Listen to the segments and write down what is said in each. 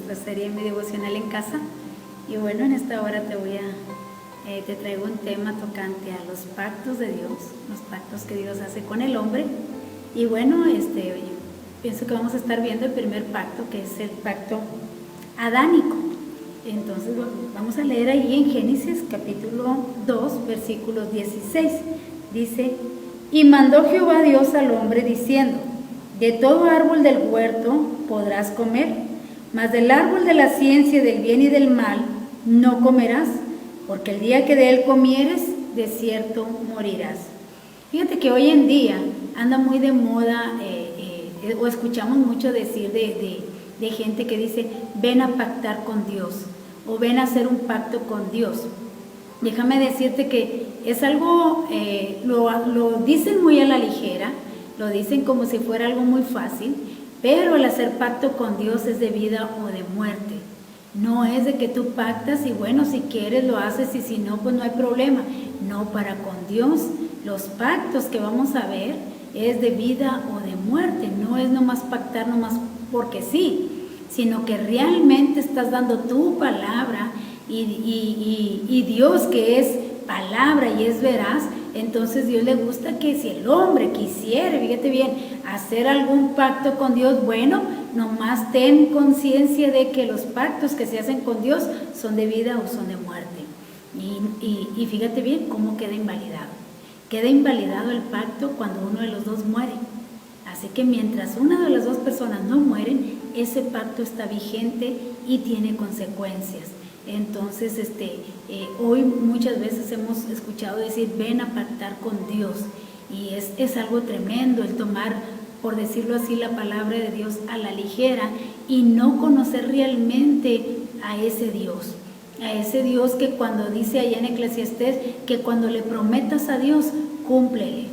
nuestra serie Mi Devocional en Casa. Y bueno, en esta hora te traigo un tema tocante a los pactos de Dios, los pactos que Dios hace con el hombre. Y bueno, pienso que vamos a estar viendo el primer pacto, que es el pacto adánico. Entonces vamos a leer ahí en Génesis capítulo 2, versículo 16. Dice: y mandó Jehová Dios al hombre diciendo: de todo árbol del huerto podrás comer, mas del árbol de la ciencia del bien y del mal no comerás, porque el día que de él comieres, de cierto morirás. Fíjate que hoy en día anda muy de moda, o escuchamos mucho decir de gente que dice: ven a pactar con Dios, o ven a hacer un pacto con Dios. Déjame decirte que es algo, lo dicen muy a la ligera, lo dicen como si fuera algo muy fácil, pero el hacer pacto con Dios es de vida o de muerte. No es de que tú pactas y bueno, si quieres lo haces y si no, pues no hay problema. No, para con Dios, los pactos que vamos a ver es de vida o de muerte. No es nomás pactar nomás porque sí, sino que realmente estás dando tu palabra y Dios, que es palabra y es veraz. Entonces Dios le gusta que si el hombre quisiera, fíjate bien, hacer algún pacto con Dios, bueno, nomás ten conciencia de que los pactos que se hacen con Dios son de vida o son de muerte. Y fíjate bien cómo queda invalidado. Queda invalidado el pacto cuando uno de los dos muere. Así que mientras una de las dos personas no mueren, ese pacto está vigente y tiene consecuencias. Entonces, hoy muchas veces hemos escuchado decir: ven a pactar con Dios, y es algo tremendo el tomar, por decirlo así, la palabra de Dios a la ligera y no conocer realmente a ese Dios que cuando dice allá en Eclesiastés que cuando le prometas a Dios, cúmplele,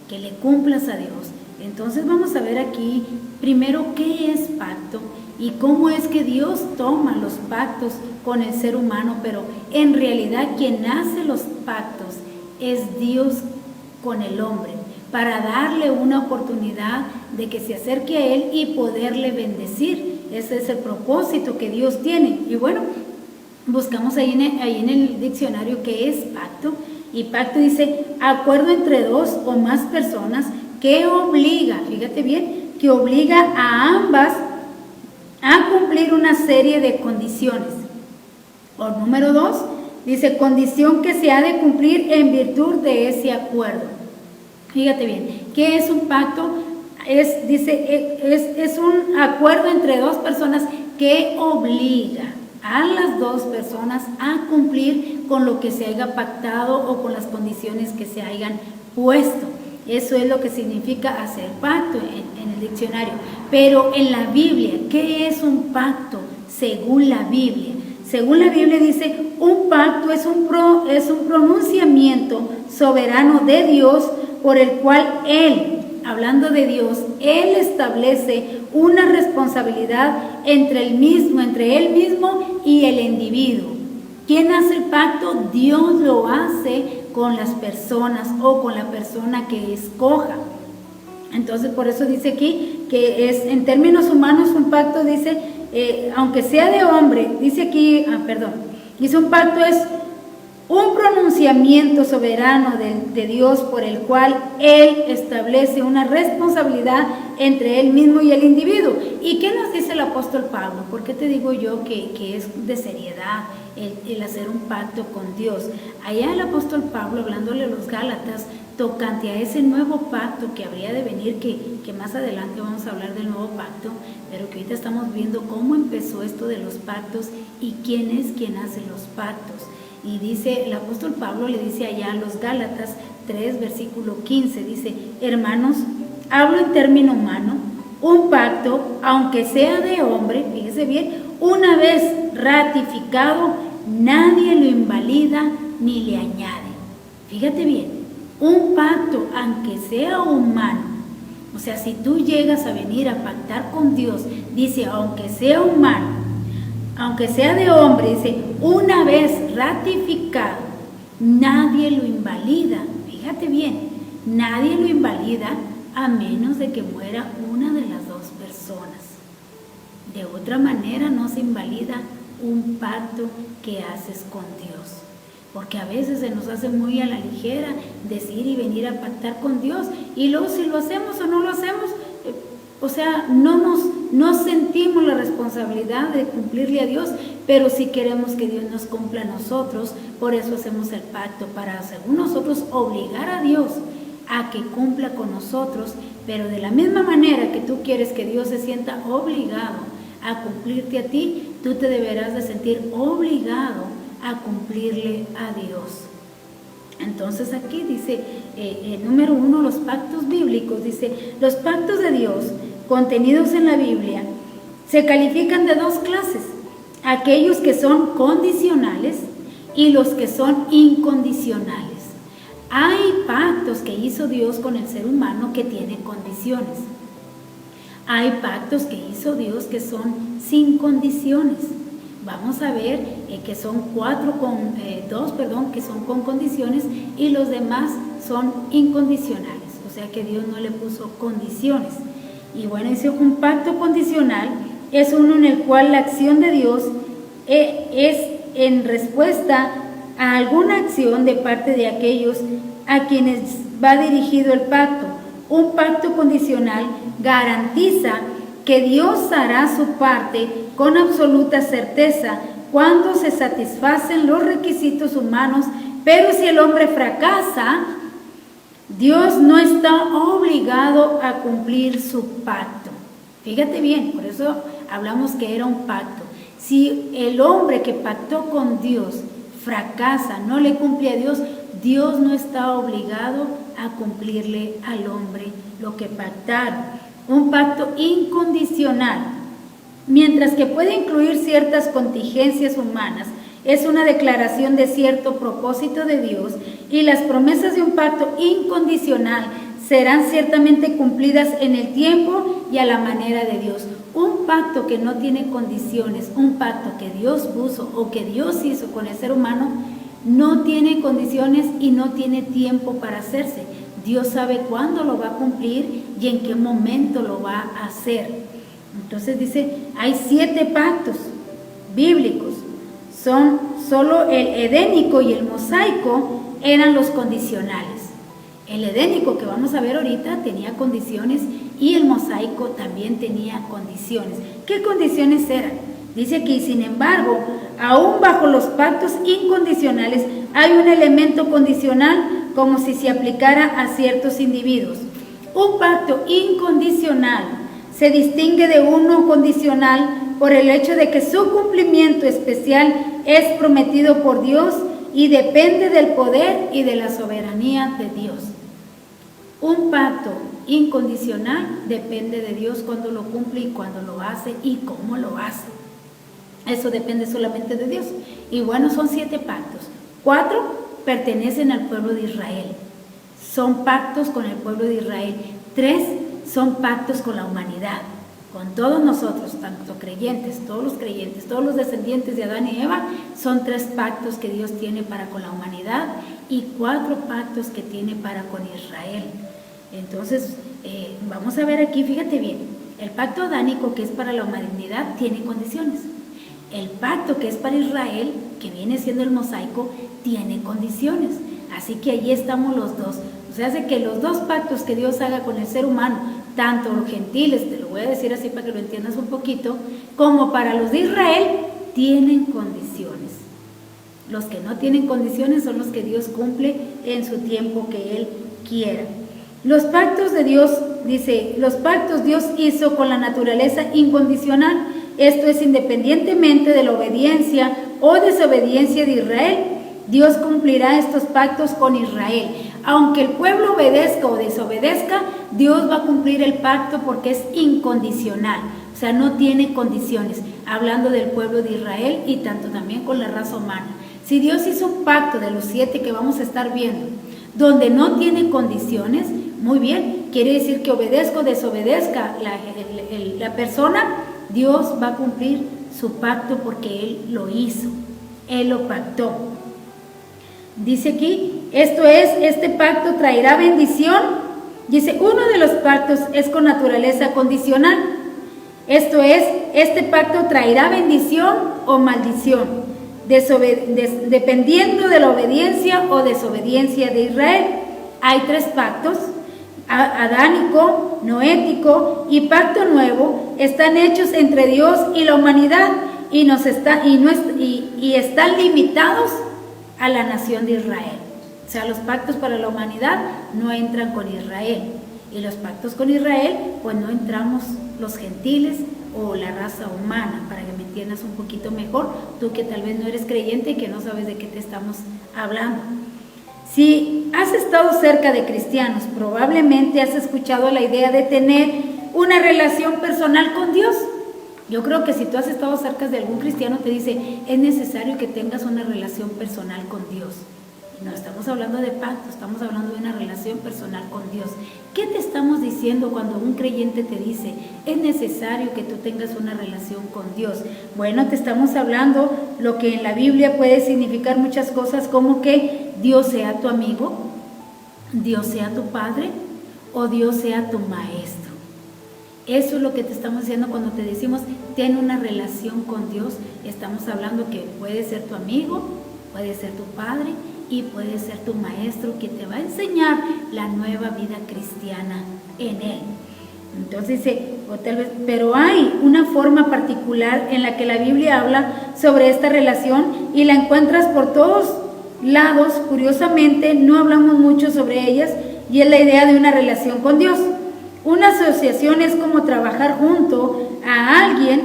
que le cumplas a Dios. Entonces vamos a ver aquí primero qué es pacto y cómo es que Dios toma los pactos con el ser humano, pero en realidad quien hace los pactos es Dios con el hombre, para darle una oportunidad de que se acerque a Él y poderle bendecir. Ese es el propósito que Dios tiene. Y bueno, buscamos ahí en el diccionario qué es pacto, y pacto dice: acuerdo entre dos o más personas que obliga, fíjate bien, que obliga a ambas a cumplir una serie de condiciones. O número 2, dice: condición que se ha de cumplir en virtud de ese acuerdo. Fíjate bien, ¿qué es un pacto? Es un acuerdo entre dos personas que obliga a las dos personas a cumplir con lo que se haya pactado o con las condiciones que se hayan puesto. Eso es lo que significa hacer pacto en el diccionario. Pero en la Biblia, ¿qué es un pacto según la Biblia? Según la Biblia dice: un pacto es un pronunciamiento soberano de Dios por el cual Él, hablando de Dios, Él establece una responsabilidad entre Él mismo y el individuo. ¿Quién hace el pacto? Dios lo hace con las personas o con la persona que escoja. Entonces por eso dice aquí que es en términos humanos un pacto, dice, aunque sea de hombre, dice aquí, dice un pacto es un pronunciamiento soberano de Dios por el cual Él establece una responsabilidad entre Él mismo y el individuo. ¿Y qué nos dice el apóstol Pablo? ¿Por qué te digo yo que es de seriedad el hacer un pacto con Dios? Allá el apóstol Pablo, hablándole a los Gálatas, tocante a ese nuevo pacto que habría de venir, que más adelante vamos a hablar del nuevo pacto, pero que ahorita estamos viendo cómo empezó esto de los pactos y quién es quien hace los pactos. Y dice, el apóstol Pablo le dice allá a los Gálatas 3, versículo 15, dice: hermanos, hablo en término humano, un pacto, aunque sea de hombre, fíjese bien, una vez ratificado, nadie lo invalida ni le añade. Fíjate bien, un pacto, aunque sea humano, o sea, si tú llegas a venir a pactar con Dios, dice, aunque sea humano, aunque sea de hombre, dice, una vez ratificado, nadie lo invalida. Fíjate bien, nadie lo invalida a menos de que muera una de las dos personas. De otra manera no se invalida un pacto que haces con Dios. Porque a veces se nos hace muy a la ligera decir y venir a pactar con Dios, y luego si lo hacemos o no lo hacemos, no sentimos la responsabilidad de cumplirle a Dios, pero sí queremos que Dios nos cumpla a nosotros. Por eso hacemos el pacto, para según nosotros obligar a Dios a que cumpla con nosotros. Pero de la misma manera que tú quieres que Dios se sienta obligado a cumplirte a ti, tú te deberás de sentir obligado a cumplirle a Dios. Entonces aquí dice, número 1, los pactos bíblicos. Dice, los pactos de Dios contenidos en la Biblia se califican de dos clases: aquellos que son condicionales y los que son incondicionales. Hay pactos que hizo Dios con el ser humano que tienen condiciones. Hay pactos que hizo Dios que son sin condiciones. Vamos a ver que son dos que son con condiciones, y los demás son incondicionales. O sea que Dios no le puso condiciones. Y bueno, dice, un pacto condicional es uno en el cual la acción de Dios es en respuesta a alguna acción de parte de aquellos a quienes va dirigido el pacto. Un pacto condicional garantiza que Dios hará su parte con absoluta certeza cuando se satisfacen los requisitos humanos, pero si el hombre fracasa, Dios no está obligado a cumplir su pacto. Fíjate bien, por eso hablamos que era un pacto. Si el hombre que pactó con Dios fracasa, no le cumple a Dios, Dios no está obligado a cumplirle al hombre lo que pactaron. Un pacto incondicional, mientras que puede incluir ciertas contingencias humanas, es una declaración de cierto propósito de Dios, y las promesas de un pacto incondicional serán ciertamente cumplidas en el tiempo y a la manera de Dios. Un pacto que no tiene condiciones, un pacto que Dios puso o que Dios hizo con el ser humano, no tiene condiciones y no tiene tiempo para hacerse. Dios sabe cuándo lo va a cumplir y en qué momento lo va a hacer. Entonces dice, hay 7 pactos bíblicos. Son solo el edénico y el mosaico eran los condicionales. El edénico, que vamos a ver ahorita, tenía condiciones, y el mosaico también tenía condiciones. ¿Qué condiciones eran? Dice aquí, sin embargo, aún bajo los pactos incondicionales hay un elemento condicional, como si se aplicara a ciertos individuos. Un pacto incondicional se distingue de uno condicional por el hecho de que su cumplimiento especial es prometido por Dios y depende del poder y de la soberanía de Dios. Un pacto incondicional depende de Dios cuando lo cumple y cuando lo hace y cómo lo hace. Eso depende solamente de Dios. Y bueno, son 7 pactos. 4 pertenecen al pueblo de Israel. Son pactos con el pueblo de Israel. 3 son pactos con la humanidad, con todos nosotros, tanto creyentes, todos los descendientes de Adán y Eva. Son 3 pactos que Dios tiene para con la humanidad y 4 pactos que tiene para con Israel. Entonces, vamos a ver aquí, fíjate bien, el pacto adánico, que es para la humanidad, tiene condiciones. El pacto que es para Israel, que viene siendo el mosaico, tiene condiciones. Así que allí estamos los dos. O sea, hace que los 2 pactos que Dios haga con el ser humano, tanto los gentiles, te lo voy a decir así para que lo entiendas un poquito, como para los de Israel, tienen condiciones. Los que no tienen condiciones son los que Dios cumple en su tiempo que Él quiera. Los pactos de Dios, dice, los pactos Dios hizo con la naturaleza incondicional. Esto es independientemente de la obediencia o desobediencia de Israel. Dios cumplirá estos pactos con Israel. Aunque el pueblo obedezca o desobedezca, Dios va a cumplir el pacto porque es incondicional. O sea, no tiene condiciones. Hablando del pueblo de Israel y tanto también con la raza humana. Si Dios hizo un pacto de los 7 que vamos a estar viendo, donde no tiene condiciones, muy bien, quiere decir que obedezca o desobedezca la persona, Dios va a cumplir su pacto porque Él lo hizo, Él lo pactó. Dice aquí, este pacto traerá bendición. Dice, uno de los pactos es con naturaleza condicional. Esto es, este pacto traerá bendición o maldición, dependiendo de la obediencia o desobediencia de Israel. Hay 3 pactos: adánico, noético y pacto nuevo. Están hechos entre Dios y la humanidad y están limitados a la nación de Israel. O sea, los pactos para la humanidad no entran con Israel, y los pactos con Israel, pues no entramos los gentiles o la raza humana, para que me entiendas un poquito mejor, tú que tal vez no eres creyente y que no sabes de qué te estamos hablando. Si has estado cerca de cristianos, probablemente has escuchado la idea de tener una relación personal con Dios. Yo creo que si tú has estado cerca de algún cristiano, te dice, es necesario que tengas una relación personal con Dios. No estamos hablando de pacto, estamos hablando de una relación personal con Dios. ¿Qué te estamos diciendo cuando un creyente te dice, es necesario que tú tengas una relación con Dios? Bueno, te estamos hablando lo que en la Biblia puede significar muchas cosas, como que Dios sea tu amigo, Dios sea tu padre o Dios sea tu maestro. Eso es lo que te estamos diciendo cuando te decimos, ten una relación con Dios. Estamos hablando que puede ser tu amigo, puede ser tu padre y puede ser tu maestro, que te va a enseñar la nueva vida cristiana en Él. Entonces dice, pero hay una forma particular en la que la Biblia habla sobre esta relación y la encuentras por todos lados. Curiosamente, no hablamos mucho sobre ellas, y es la idea de una relación con Dios. Una asociación es como trabajar junto a alguien,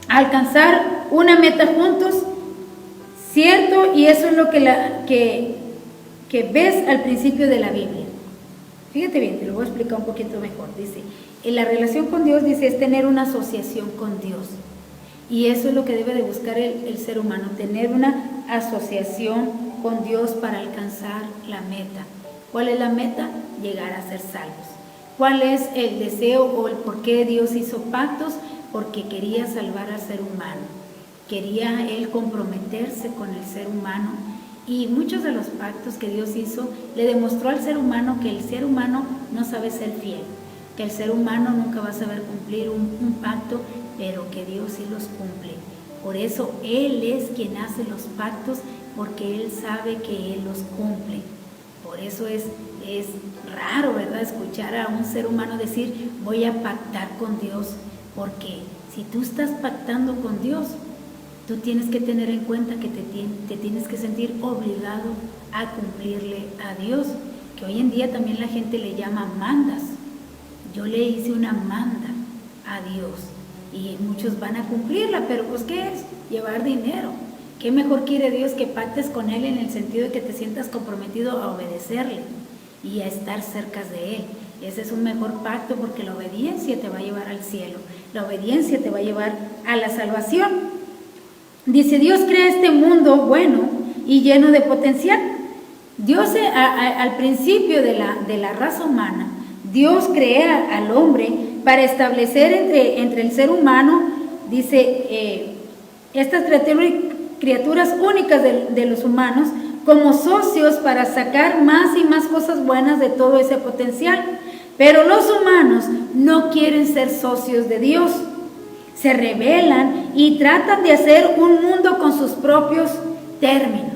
alcanzar una meta juntos, ¿cierto? Y eso es lo que ves al principio de la Biblia. Fíjate bien, te lo voy a explicar un poquito mejor. Dice, en la relación con Dios, dice, es tener una asociación con Dios. Y eso es lo que debe de buscar el ser humano, tener una asociación con Dios para alcanzar la meta. ¿Cuál es la meta? Llegar a ser salvos. ¿Cuál es el deseo o el por qué Dios hizo pactos? Porque quería salvar al ser humano. Quería Él comprometerse con el ser humano, y muchos de los pactos que Dios hizo le demostró al ser humano que el ser humano no sabe ser fiel, que el ser humano nunca va a saber cumplir un pacto, pero que Dios sí los cumple. Por eso Él es quien hace los pactos, porque Él sabe que Él los cumple. Por eso es raro, ¿verdad?, escuchar a un ser humano decir, voy a pactar con Dios, porque si tú estás pactando con Dios, tú tienes que tener en cuenta que te tienes que sentir obligado a cumplirle a Dios, que hoy en día también la gente le llama mandas. Yo le hice una manda a Dios y muchos van a cumplirla, pero pues ¿qué es? Llevar dinero. ¿Qué mejor quiere Dios que pactes con Él en el sentido de que te sientas comprometido a obedecerle y a estar cerca de Él? Ese es un mejor pacto, porque la obediencia te va a llevar al cielo, la obediencia te va a llevar a la salvación. Dice, Dios crea este mundo bueno y lleno de potencial. Dios, al principio de la raza humana, Dios crea al hombre para establecer entre el ser humano, dice, estas criaturas únicas de los humanos, como socios para sacar más y más cosas buenas de todo ese potencial. Pero los humanos no quieren ser socios de Dios. Se rebelan y tratan de hacer un mundo con sus propios términos.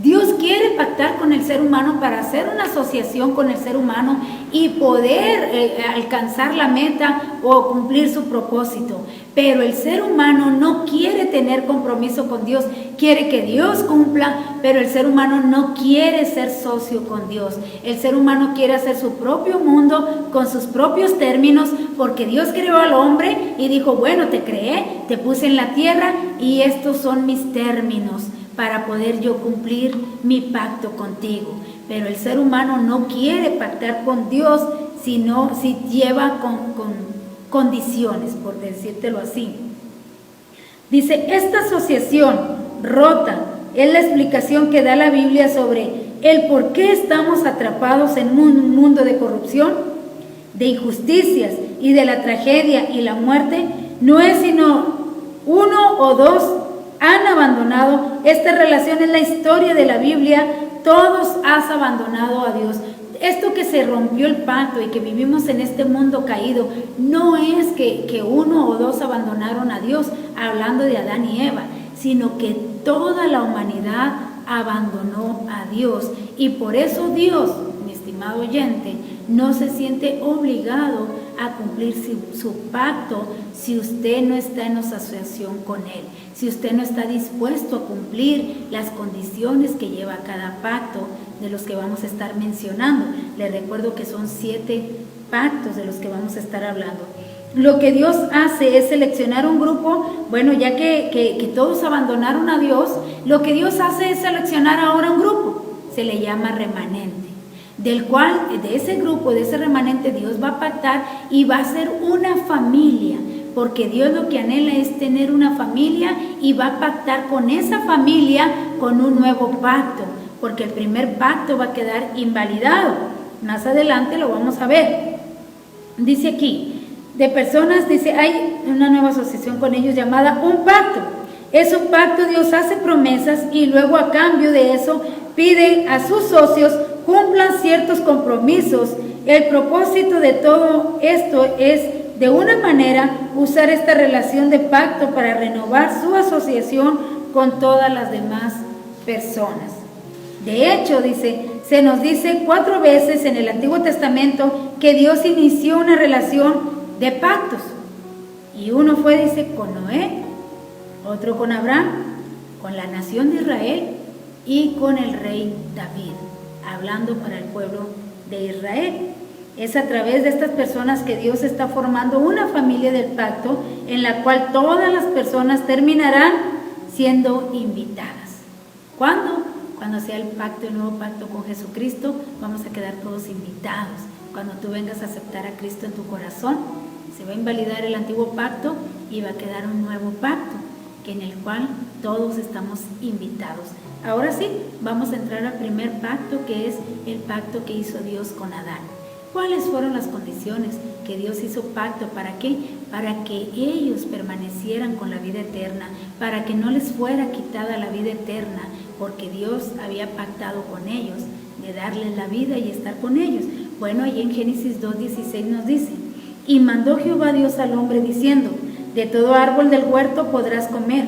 Dios quiere pactar con el ser humano para hacer una asociación con el ser humano y poder alcanzar la meta o cumplir su propósito. Pero el ser humano no quiere tener compromiso con Dios, quiere que Dios cumpla, pero el ser humano no quiere ser socio con Dios. El ser humano quiere hacer su propio mundo con sus propios términos, porque Dios creó al hombre y dijo, bueno, te creé, te puse en la tierra y estos son mis términos para poder yo cumplir mi pacto contigo. Pero el ser humano no quiere pactar con Dios, sino si lleva con condiciones, por decírtelo así. Dice, esta asociación rota es la explicación que da la Biblia sobre el por qué estamos atrapados en un mundo de corrupción, de injusticias y de la tragedia y la muerte. No es sino uno o dos han abandonado. Esta relación es la historia de la Biblia. Todos has abandonado a Dios. Esto que se rompió el pacto y que vivimos en este mundo caído, no es que uno o dos abandonaron a Dios, hablando de Adán y Eva, sino que toda la humanidad abandonó a Dios. Y por eso Dios, mi estimado oyente, no se siente obligado a cumplir su pacto si usted no está en asociación con Él, si usted no está dispuesto a cumplir las condiciones que lleva cada pacto de los que vamos a estar mencionando. Les recuerdo que son 7 pactos de los que vamos a estar hablando. Lo que Dios hace es seleccionar un grupo, bueno, ya que todos abandonaron a Dios, lo que Dios hace es seleccionar ahora un grupo, se le llama remanente, del cual, de ese grupo, de ese remanente, Dios va a pactar y va a ser una familia, porque Dios lo que anhela es tener una familia y va a pactar con esa familia con un nuevo pacto, porque el primer pacto va a quedar invalidado. Más adelante lo vamos a ver. Dice aquí, de personas, dice, hay una nueva asociación con ellos llamada un pacto. Es un pacto, Dios hace promesas y luego a cambio de eso pide a sus socios cumplan ciertos compromisos. El propósito de todo esto es, de una manera, usar esta relación de pacto para renovar su asociación con todas las demás personas. De hecho, dice, se nos dice 4 veces en el Antiguo Testamento que Dios inició una relación de pactos. Y uno fue, dice, con Noé, otro con Abraham, con la nación de Israel y con el rey David, hablando para el pueblo de Israel. Es a través de estas personas que Dios está formando una familia del pacto en la cual todas las personas terminarán siendo invitadas. ¿Cuándo? Cuando sea el pacto, el nuevo pacto con Jesucristo, vamos a quedar todos invitados. Cuando tú vengas a aceptar a Cristo en tu corazón, se va a invalidar el antiguo pacto y va a quedar un nuevo pacto, en el cual todos estamos invitados. Ahora sí, vamos a entrar al primer pacto, que es el pacto que hizo Dios con Adán. ¿Cuáles fueron las condiciones que Dios hizo pacto? ¿Para qué? Para que ellos permanecieran con la vida eterna, para que no les fuera quitada la vida eterna, porque Dios había pactado con ellos de darles la vida y estar con ellos. Bueno, ahí en Génesis 2:16 nos dice, y mandó Jehová Dios al hombre diciendo, de todo árbol del huerto podrás comer,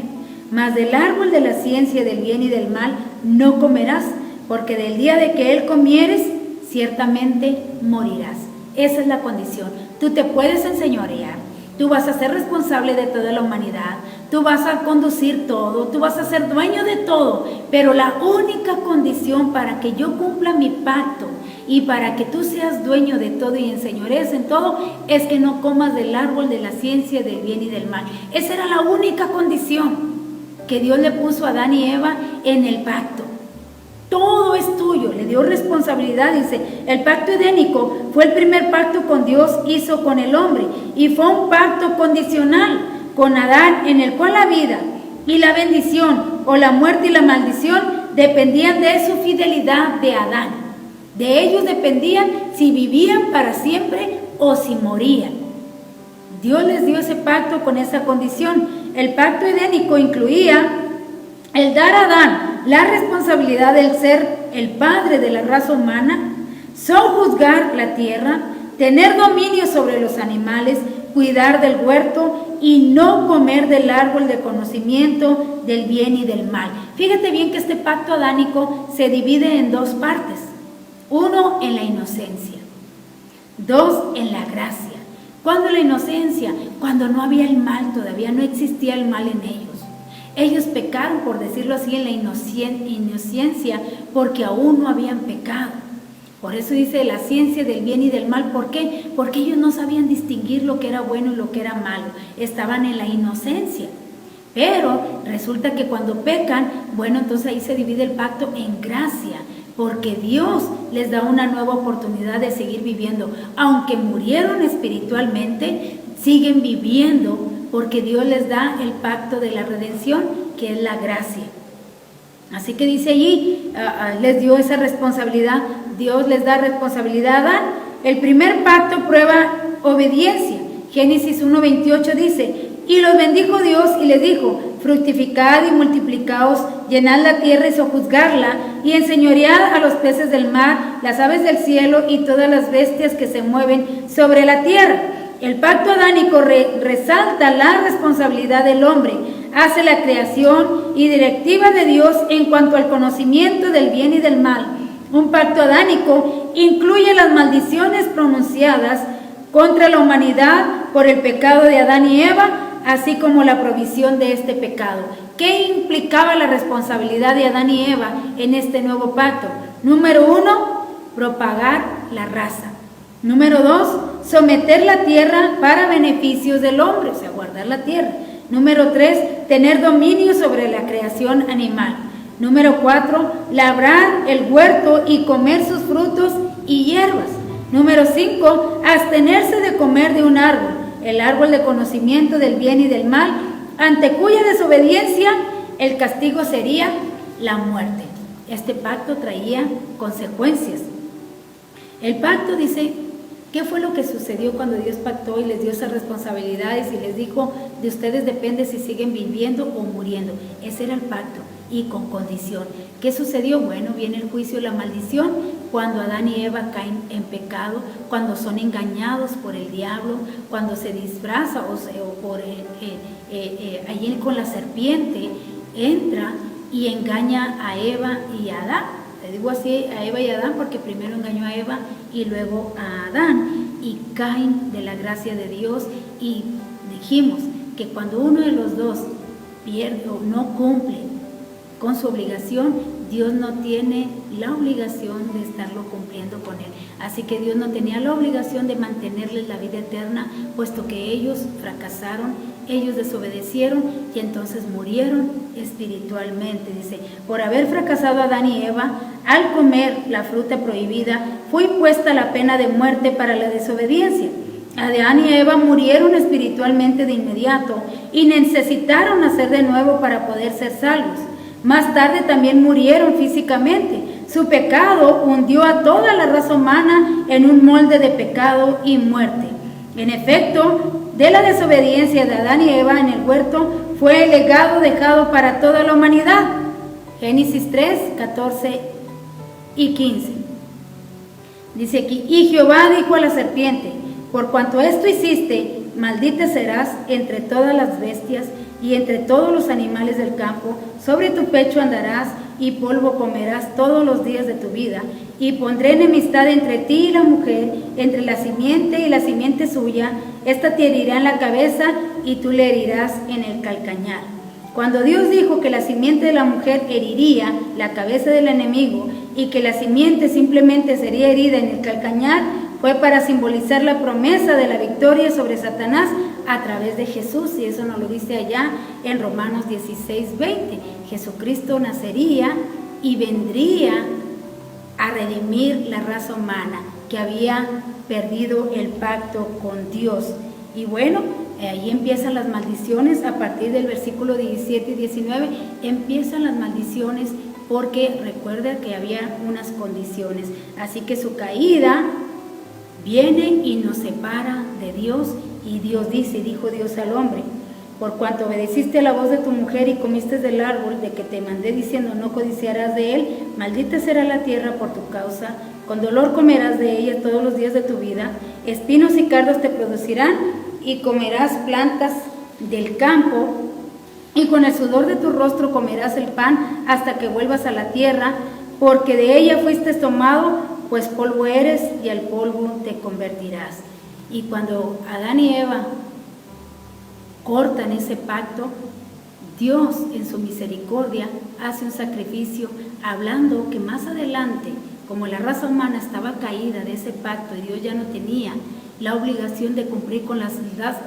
mas del árbol de la ciencia del bien y del mal no comerás, porque del día de que él comieres, ciertamente morirás. Esa es la condición. Tú te puedes enseñorear, tú vas a ser responsable de toda la humanidad, tú vas a conducir todo, tú vas a ser dueño de todo, pero la única condición para que yo cumpla mi pacto y para que tú seas dueño de todo y enseñorees en todo, es que no comas del árbol de la ciencia del bien y del mal. Esa era la única condición que Dios le puso a Adán y Eva en el pacto. Todo es tuyo, le dio responsabilidad. Dice, el pacto edénico fue el primer pacto con Dios hizo con el hombre, y fue un pacto condicional con Adán, en el cual la vida y la bendición, o la muerte y la maldición, dependían de su fidelidad de Adán. De ellos dependían si vivían para siempre o si morían. Dios les dio ese pacto con esa condición. El pacto edénico incluía el dar a Adán la responsabilidad del ser el padre de la raza humana, sojuzgar la tierra, tener dominio sobre los animales, cuidar del huerto y no comer del árbol de conocimiento del bien y del mal. Fíjate bien que este pacto adánico se divide en 2 partes. 1, en la inocencia. 2, en la gracia. ¿Cuándo la inocencia? Cuando no había el mal todavía, no existía el mal en ellos. Ellos pecaron, por decirlo así, en la inocencia, porque aún no habían pecado. Por eso dice la ciencia del bien y del mal. ¿Por qué? Porque ellos no sabían distinguir lo que era bueno y lo que era malo. Estaban en la inocencia. Pero resulta que cuando pecan, bueno, entonces ahí se divide el pacto en gracia, porque Dios les da una nueva oportunidad de seguir viviendo. Aunque murieron espiritualmente, siguen viviendo, porque Dios les da el pacto de la redención, que es la gracia. Así que dice allí, les dio esa responsabilidad. Dios les da responsabilidad a Adán. El primer pacto prueba obediencia. Génesis 1:28 dice, y los bendijo Dios y les dijo, fructificad y multiplicaos, llenad la tierra y sojuzgarla, y enseñoread a los peces del mar, las aves del cielo y todas las bestias que se mueven sobre la tierra. El pacto adánico resalta la responsabilidad del hombre, hace la creación y directiva de Dios en cuanto al conocimiento del bien y del mal. Un pacto adánico incluye las maldiciones pronunciadas contra la humanidad por el pecado de Adán y Eva, así como la provisión de este pecado. ¿Qué implicaba la responsabilidad de Adán y Eva en este nuevo pacto? Número 1, propagar la raza. Número 2, someter la tierra para beneficios del hombre, o sea, guardar la tierra. Número 3, tener dominio sobre la creación animal. Número 4, labrar el huerto y comer sus frutos y hierbas. Número 5, abstenerse de comer de un árbol, el árbol de conocimiento del bien y del mal, ante cuya desobediencia el castigo sería la muerte. Este pacto traía consecuencias. El pacto dice, ¿qué fue lo que sucedió cuando Dios pactó y les dio esas responsabilidades y les dijo, de ustedes depende si siguen viviendo o muriendo? Ese era el pacto, y con condición. ¿Qué sucedió? Bueno, viene el juicio, la maldición, cuando Adán y Eva caen en pecado, cuando son engañados por el diablo, cuando se disfraza allí con la serpiente, entra y engaña a Eva y a Adán. Le digo así a Eva y a Adán porque primero engañó a Eva y luego a Adán, y caen de la gracia de Dios. Y dijimos que cuando uno de los dos pierde o no cumple con su obligación, Dios no tiene la obligación de estarlo cumpliendo con él. Así que Dios no tenía la obligación de mantenerles la vida eterna, puesto que ellos fracasaron, ellos desobedecieron y entonces murieron espiritualmente. Dice, por haber fracasado Adán y Eva, al comer la fruta prohibida, fue impuesta la pena de muerte para la desobediencia. Adán y Eva murieron espiritualmente de inmediato y necesitaron nacer de nuevo para poder ser salvos. Más tarde también murieron físicamente. Su pecado hundió a toda la raza humana en un molde de pecado y muerte. En efecto, de la desobediencia de Adán y Eva en el huerto fue el legado dejado para toda la humanidad. Génesis 3, 14 y 15. Dice aquí, y Jehová dijo a la serpiente, por cuanto esto hiciste, maldita serás entre todas las bestias y entre todos los animales del campo, sobre tu pecho andarás y polvo comerás todos los días de tu vida, y pondré enemistad entre ti y la mujer, entre la simiente y la simiente suya, esta te herirá en la cabeza y tú le herirás en el calcañar. Cuando Dios dijo que la simiente de la mujer heriría la cabeza del enemigo y que la simiente simplemente sería herida en el calcañar, fue para simbolizar la promesa de la victoria sobre Satanás a través de Jesús, y eso nos lo dice allá en Romanos 16, 20. Jesucristo nacería y vendría a redimir la raza humana que había perdido el pacto con Dios. Y bueno, ahí empiezan las maldiciones. A partir del versículo 17 y 19 empiezan las maldiciones, porque recuerda que había unas condiciones. Así que su caída viene y nos separa de Dios, y Dios dice, dijo Dios al hombre, por cuanto obedeciste a la voz de tu mujer y comiste del árbol de que te mandé diciendo, no codiciarás de él, maldita será la tierra por tu causa, con dolor comerás de ella todos los días de tu vida, espinos y cardos te producirán, y comerás plantas del campo, y con el sudor de tu rostro comerás el pan hasta que vuelvas a la tierra, porque de ella fuiste tomado, pues polvo eres y al polvo te convertirás. Y cuando Adán y Eva cortan ese pacto, Dios en su misericordia hace un sacrificio, hablando que más adelante, como la raza humana estaba caída de ese pacto y Dios ya no tenía la obligación de cumplir con la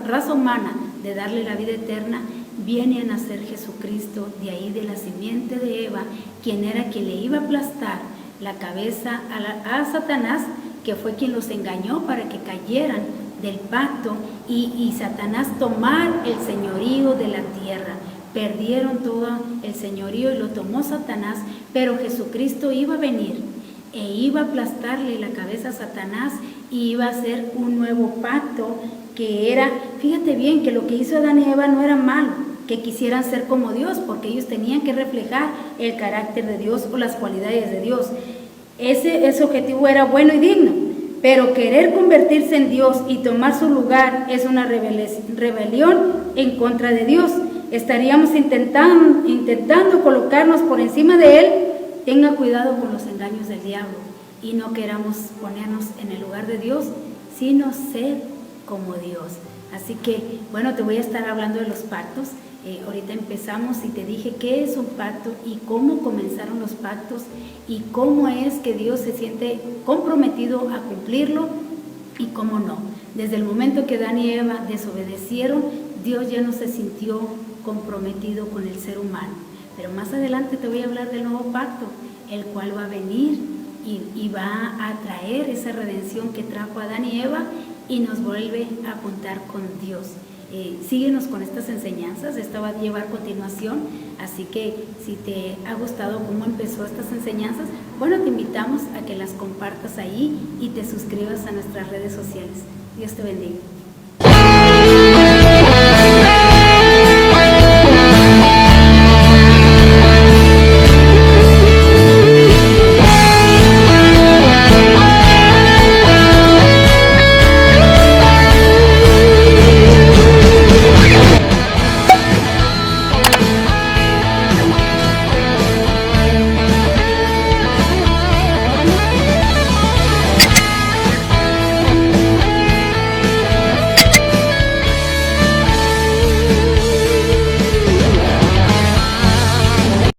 raza humana, de darle la vida eterna, viene a nacer Jesucristo de ahí, de la simiente de Eva, quien le iba a aplastar la cabeza a Satanás, que fue quien los engañó para que cayeran del pacto y Satanás tomar el señorío de la tierra. Perdieron todo el señorío y lo tomó Satanás, pero Jesucristo iba a venir e iba a aplastarle la cabeza a Satanás y iba a hacer un nuevo pacto que era, fíjate bien, que lo que hizo Adán y Eva no era malo, que quisieran ser como Dios, porque ellos tenían que reflejar el carácter de Dios o las cualidades de Dios. Ese objetivo era bueno y digno, pero querer convertirse en Dios y tomar su lugar es una rebelión en contra de Dios. Estaríamos intentando colocarnos por encima de Él. Tenga cuidado con los engaños del diablo y no queramos ponernos en el lugar de Dios, sino ser como Dios. Así que, bueno, te voy a estar hablando de los pactos. Ahorita empezamos y te dije qué es un pacto y cómo comenzaron los pactos y cómo es que Dios se siente comprometido a cumplirlo y cómo no. Desde el momento que Adán y Eva desobedecieron, Dios ya no se sintió comprometido con el ser humano. Pero más adelante te voy a hablar del nuevo pacto, el cual va a venir y va a traer esa redención que trajo Adán y Eva y nos vuelve a apuntar con Dios. Síguenos con estas enseñanzas, esta va a llevar continuación, así que si te ha gustado cómo empezó estas enseñanzas, bueno, te invitamos a que las compartas ahí y te suscribas a nuestras redes sociales. Dios te bendiga.